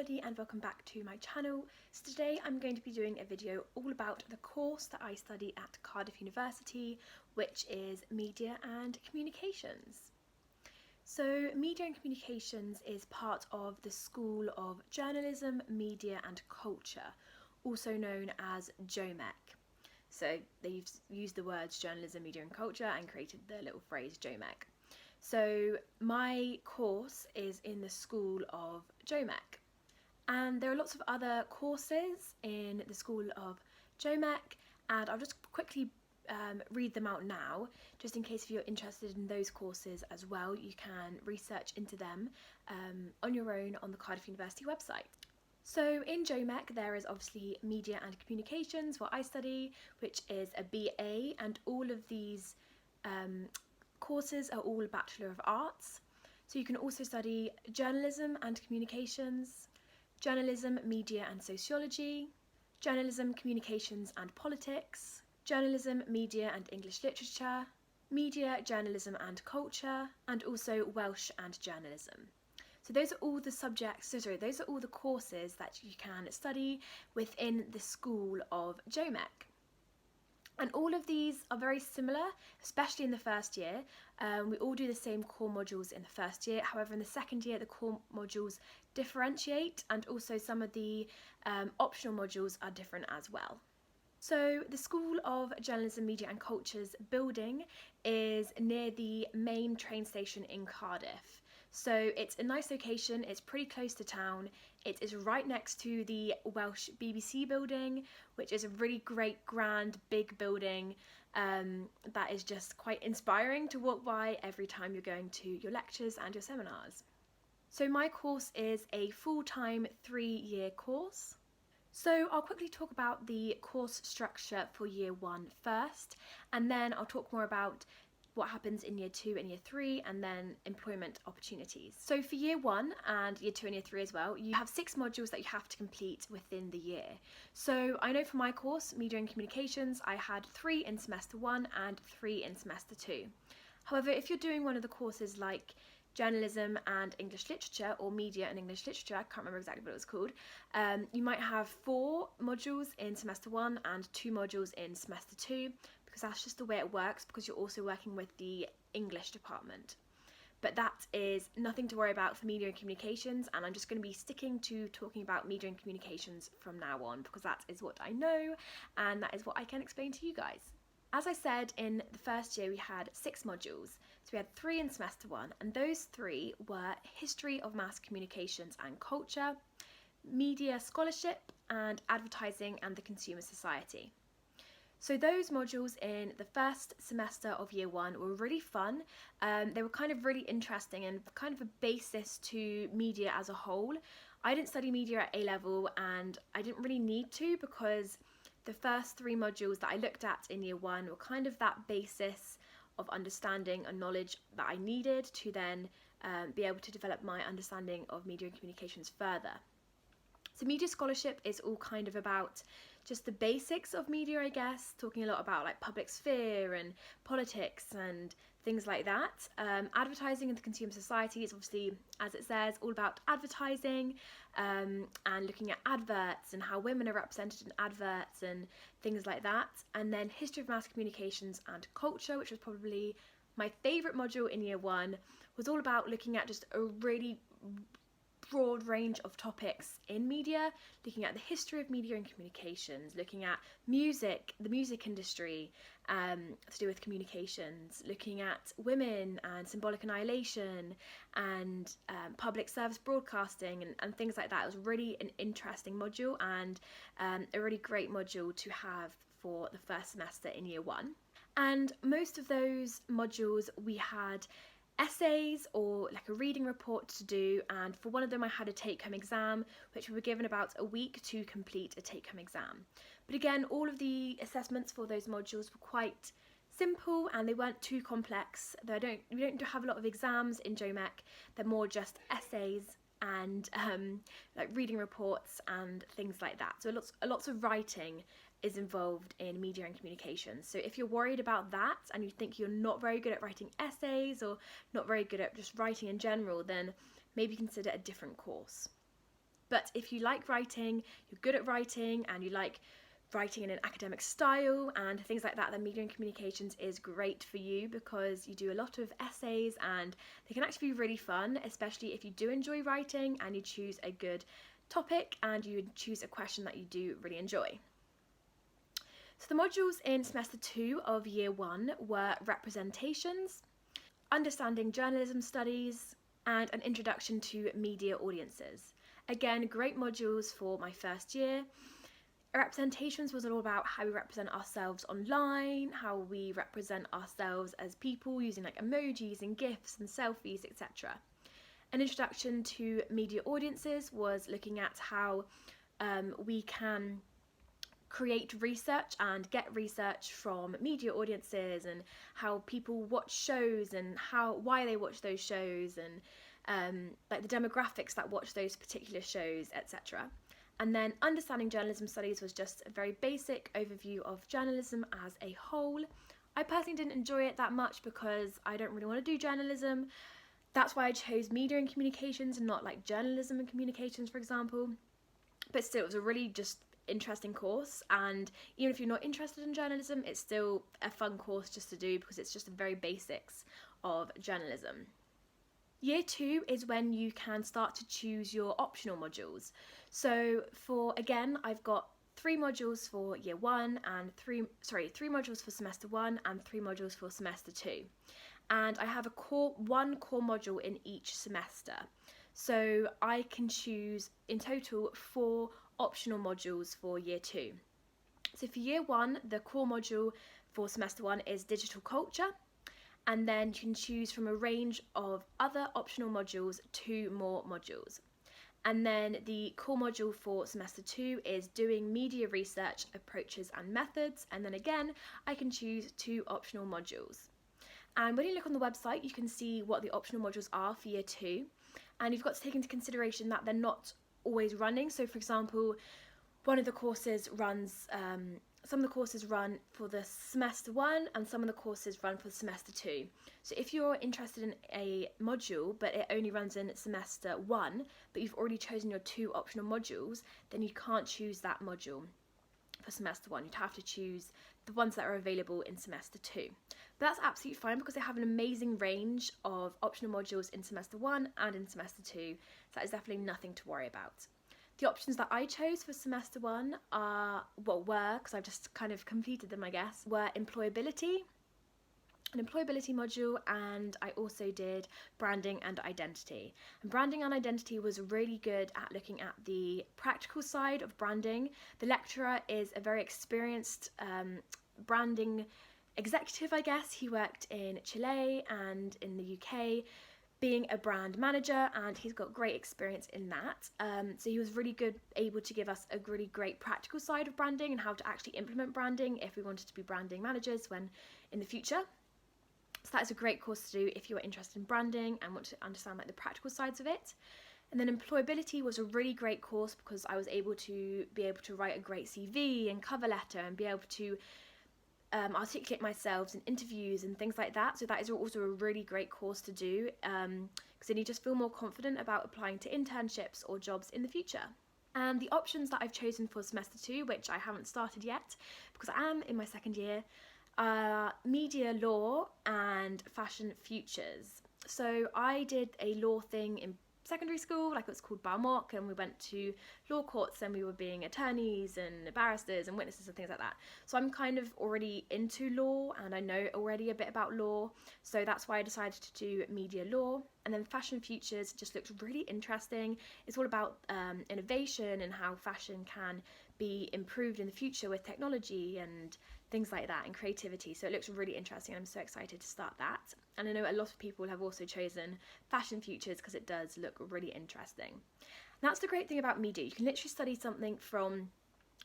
everybody and welcome back to my channel. So today I'm going to be doing a video all about the course that I study at Cardiff University, which is Media and Communications. So Media and Communications is part of the School of Journalism, Media and Culture, also known as JOMEK. So they've used the words journalism, media and culture and created the little phrase JOMEK. So my course is in the School of JOMEK, and there are lots of other courses in the School of JOMEK, and I'll just quickly read them out now, just in case if you're interested in those courses as well. You can research into them on your own on the Cardiff University website. So in JOMEK there is obviously Media and Communications, what I study, which is a BA, and all of these courses are all Bachelor of Arts. So you can also study Journalism and Communications, Journalism, Media and Sociology, Journalism, Communications and Politics, Journalism, Media and English Literature, Media, Journalism and Culture, and also Welsh and Journalism. So those are all the those are all the courses that you can study within the School of JOMEK. And all of these are very similar, especially in the first year. We all do the same core modules in the first year. However, in the second year, the core modules differentiate, and also some of the optional modules are different as well. So the School of Journalism, Media and Culture's building is near the main train station in Cardiff. So it's a nice location, it's pretty close to town. It is right next to the Welsh BBC building, which is a really great, grand, big building that is just quite inspiring to walk by every time you're going to your lectures and your seminars. So my course is a full-time 3-year course. So I'll quickly talk about the course structure for year 1 first, and then I'll talk more about what happens in year 2 and year 3, and then employment opportunities. So for year 1 and year 2 and year 3 as well, you have 6 modules that you have to complete within the year. So I know for my course, Media and Communications, I had 3 in semester 1 and 3 in semester 2. However, if you're doing one of the courses like Journalism and English Literature, or Media and English Literature, I can't remember exactly what it was called, you might have 4 modules in semester 1 and 2 modules in semester 2, because that's just the way it works, because you're also working with the English department. But that is nothing to worry about for Media and Communications, and I'm just going to be sticking to talking about Media and Communications from now on, because that is what I know and that is what I can explain to you guys. As I said, in the first year we had 6 modules. So we had 3 in semester 1, and those 3 were History of Mass Communications and Culture, Media Scholarship, and Advertising and the Consumer Society. So those modules in the first semester of year 1 were really fun. They were kind of really interesting and kind of a basis to media as a whole. I didn't study media at A-level, and I didn't really need to, because the first 3 modules that I looked at in year 1 were kind of that basis of understanding and knowledge that I needed to then be able to develop my understanding of media and communications further. So media scholarship is all kind of about just the basics of media, I guess, talking a lot about like public sphere and politics and things like that. Advertising and the Consumer Society is obviously, as it says, all about advertising and looking at adverts and how women are represented in adverts and things like that. And then History of Mass Communications and Culture, which was probably my favourite module in year 1, was all about looking at just a really broad range of topics in media, looking at the history of media and communications, looking at music, the music industry to do with communications, looking at women and symbolic annihilation and public service broadcasting and things like that. It was really an interesting module and a really great module to have for the first semester in year 1. And most of those modules we had essays or like a reading report to do, and for one of them I had a take-home exam, which we were given about a week to complete a take-home exam. But again, all of the assessments for those modules were quite simple and they weren't too complex. We don't have a lot of exams in JOMEK, they're more just essays and like reading reports and things like that. So lots of writing is involved in media and communications. So if you're worried about that and you think you're not very good at writing essays or not very good at just writing in general, then maybe consider a different course. But if you like writing, you're good at writing, and you like writing in an academic style and things like that, then media and communications is great for you, because you do a lot of essays and they can actually be really fun, especially if you do enjoy writing and you choose a good topic and you choose a question that you do really enjoy. So the modules in semester 2 of year 1 were representations, understanding journalism studies, and an introduction to media audiences. Again, great modules for my first year. Representations was all about how we represent ourselves online, how we represent ourselves as people using like emojis and GIFs and selfies, etc. An introduction to media audiences was looking at how we can create research and get research from media audiences, and how people watch shows and why they watch those shows, and like the demographics that watch those particular shows, etc. And then understanding journalism studies was just a very basic overview of journalism as a whole. I personally didn't enjoy it that much because I don't really want to do journalism. That's why I chose media and communications and not like journalism and communications, for example. But still, it was a really just interesting course, and even if you're not interested in journalism, it's still a fun course just to do because it's just the very basics of journalism. Year 2 is when you can start to choose your optional modules. So again, I've got 3 modules for year 1 and 3 modules for semester 1 and 3 modules for semester 2. And I have one core module in each semester. So I can choose in total 4 optional modules for year 2. So for year 1, the core module for semester 1 is digital culture. And then you can choose from a range of other optional modules 2 more modules. And then the core module for semester 2 is doing media research approaches and methods. And then again, I can choose 2 optional modules. And when you look on the website, you can see what the optional modules are for year 2. And you've got to take into consideration that they're not always running. So for example, one of the courses runs, some of the courses run for the semester 1 and some of the courses run for semester 2. So if you're interested in a module but it only runs in semester 1, but you've already chosen your 2 optional modules, then you can't choose that module for semester 1. You'd have to choose the ones that are available in semester 2. But that's absolutely fine because they have an amazing range of optional modules in semester 1 and in semester 2. So that is definitely nothing to worry about. The options that I chose for semester 1 were, because I've just kind of completed them I guess, were employability, an employability module, and I also did branding and identity. And branding and identity was really good at looking at the practical side of branding. The lecturer is a very experienced branding executive, I guess. He worked in Chile and in the UK being a brand manager, and he's got great experience in that. So he was really good, able to give us a really great practical side of branding and how to actually implement branding if we wanted to be branding managers when in the future. So that is a great course to do if you're interested in branding and want to understand like the practical sides of it. And then employability was a really great course because I was able to write a great CV and cover letter and be able to articulate myself in interviews and things like that. So that is also a really great course to do because then you just feel more confident about applying to internships or jobs in the future. And the options that I've chosen for semester 2, which I haven't started yet because I am in my second year, are media law and fashion futures. So I did a law thing in secondary school, like it was called bar mock, and we went to law courts and we were being attorneys and barristers and witnesses and things like that. So I'm kind of already into law and I know already a bit about law, so that's why I decided to do media law. And then fashion futures just looks really interesting. It's all about innovation and how fashion can be improved in the future with technology and things like that and creativity. So it looks really interesting. I'm so excited to start that. And I know a lot of people have also chosen fashion futures because it does look really interesting. And that's the great thing about media. You can literally study something from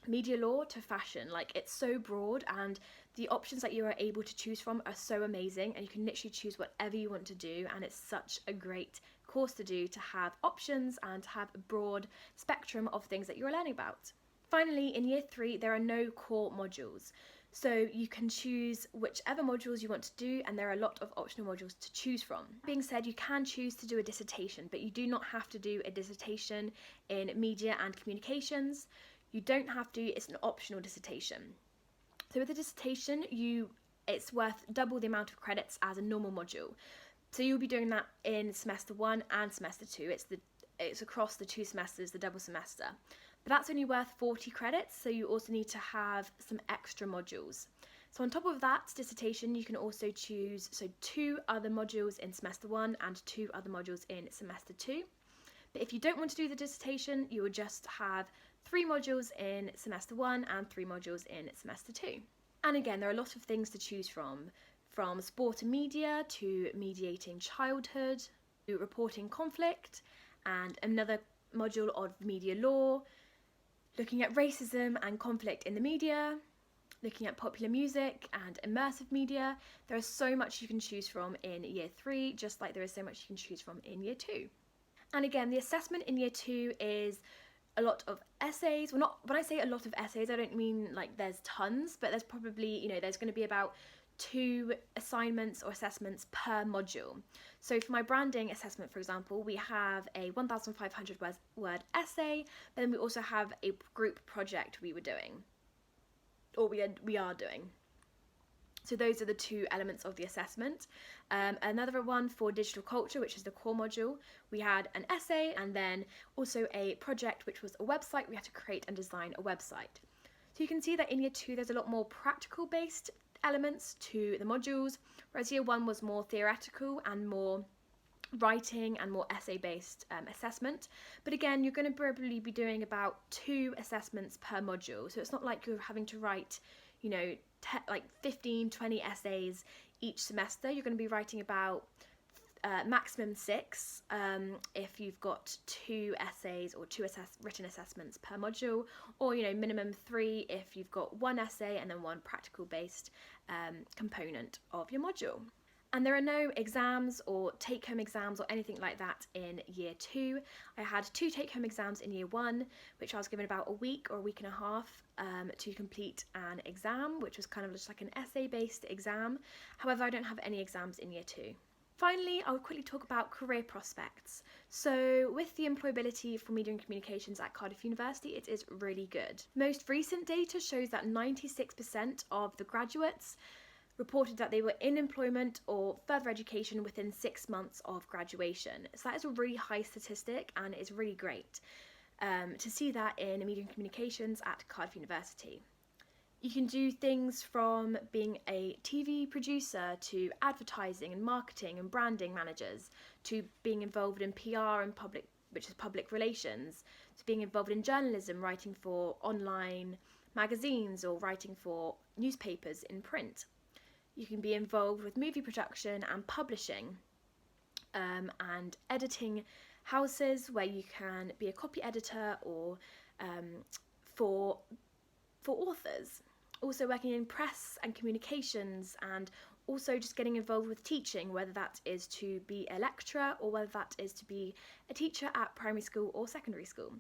media law to fashion. Like, it's so broad and the options that you are able to choose from are so amazing, and you can literally choose whatever you want to do, and it's such a great course to do, to have options and to have a broad spectrum of things that you're learning about. Finally, in year 3, there are no core modules. So you can choose whichever modules you want to do, and there are a lot of optional modules to choose from. That being said, you can choose to do a dissertation, but you do not have to do a dissertation in media and communications. You don't have to, it's an optional dissertation. So with a dissertation, it's worth double the amount of credits as a normal module. So you'll be doing that in semester 1 and semester 2. It's across the 2 semesters, the double semester. But that's only worth 40 credits, so you also need to have some extra modules. So on top of that dissertation, you can also choose 2 other modules in semester 1 and 2 other modules in semester 2. But if you don't want to do the dissertation, you will just have 3 modules in semester 1 and 3 modules in semester 2. And again, there are a lot of things to choose from sport and media to mediating childhood, to reporting conflict, and another module of media law, looking at racism and conflict in the media, looking at popular music and immersive media. There is so much you can choose from in year 3, just like there is so much you can choose from in year 2. And again, the assessment in year 2 is a lot of essays. Well, when I say a lot of essays, I don't mean like there's tons, but there's probably, there's going to be about 2 assignments or assessments per module. So for my branding assessment, for example, we have a 1,500 word essay, but then we also have a group project we are doing. So those are the 2 elements of the assessment. Another one for digital culture, which is the core module, we had an essay and then also a project, which was a website. We had to create and design a website. So you can see that in year 2, there's a lot more practical based elements to the modules, whereas year 1 was more theoretical and more writing and more essay-based assessment. But again, you're going to probably be doing about 2 assessments per module, so it's not like you're having to write, like 15, 20 essays each semester. You're going to be writing about maximum 6 if you've got 2 essays or 2 written assessments per module, or minimum 3 if you've got 1 essay and then 1 practical based component of your module. And there are no exams or take-home exams or anything like that in year 2. I had 2 take-home exams in year 1, which I was given about a week or a week and a half to complete an exam, which was kind of just like an essay-based exam. However, I don't have any exams in year 2. Finally, I'll quickly talk about career prospects. So with the employability for media and communications at Cardiff University, it is really good. Most recent data shows that 96% of the graduates reported that they were in employment or further education within 6 months of graduation. So that is a really high statistic, and it's really great to see that in media and communications at Cardiff University. You can do things from being a TV producer to advertising and marketing and branding managers, to being involved in PR and public relations, to being involved in journalism, writing for online magazines or writing for newspapers in print. You can be involved with movie production and publishing and editing houses, where you can be a copy editor or for authors. Also working in press and communications, and also just getting involved with teaching, whether that is to be a lecturer or whether that is to be a teacher at primary school or secondary school.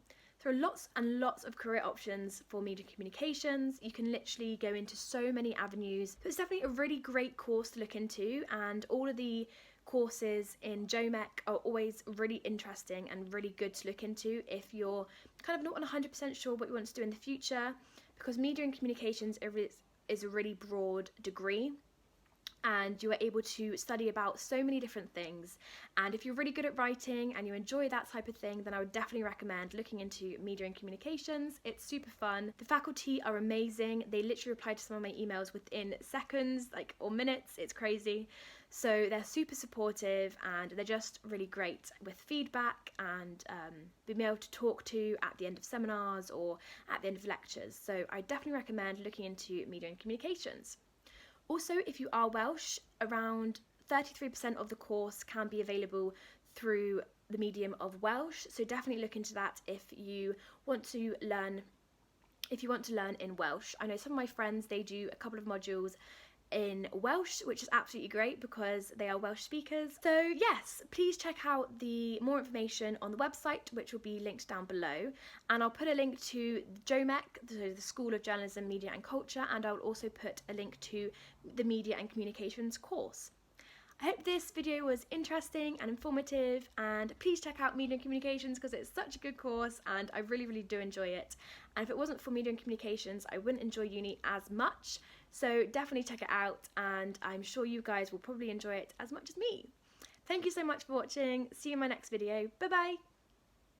There are lots and lots of career options for media communications. You can literally go into so many avenues. So it's definitely a really great course to look into, and all of the courses in JOMEK are always really interesting and really good to look into if you're kind of not 100% sure what you want to do in the future, because media and communications is a really broad degree, and you are able to study about so many different things. And if you're really good at writing and you enjoy that type of thing, then I would definitely recommend looking into media and communications. It's super fun. The faculty are amazing. They literally reply to some of my emails within seconds, or minutes. It's crazy. So they're super supportive, and they're just really great with feedback and being able to talk to at the end of seminars or at the end of lectures. So I definitely recommend looking into media and communications. Also, if you are Welsh, around 33% of the course can be available through the medium of Welsh. So definitely look into that if you want to learn in Welsh. I know some of my friends, they do a couple of modules in Welsh, which is absolutely great because they are Welsh speakers. So yes, please check out the more information on the website, which will be linked down below, and I'll put a link to JOMEK, so the School of Journalism, Media and Culture, and I'll also put a link to the Media and Communications course. I hope this video was interesting and informative, and please check out Media and Communications because it's such a good course and I really do enjoy it. And if it wasn't for Media and Communications, I wouldn't enjoy uni as much. So definitely check it out, and I'm sure you guys will probably enjoy it as much as me. Thank you so much for watching. See you in my next video. Bye bye!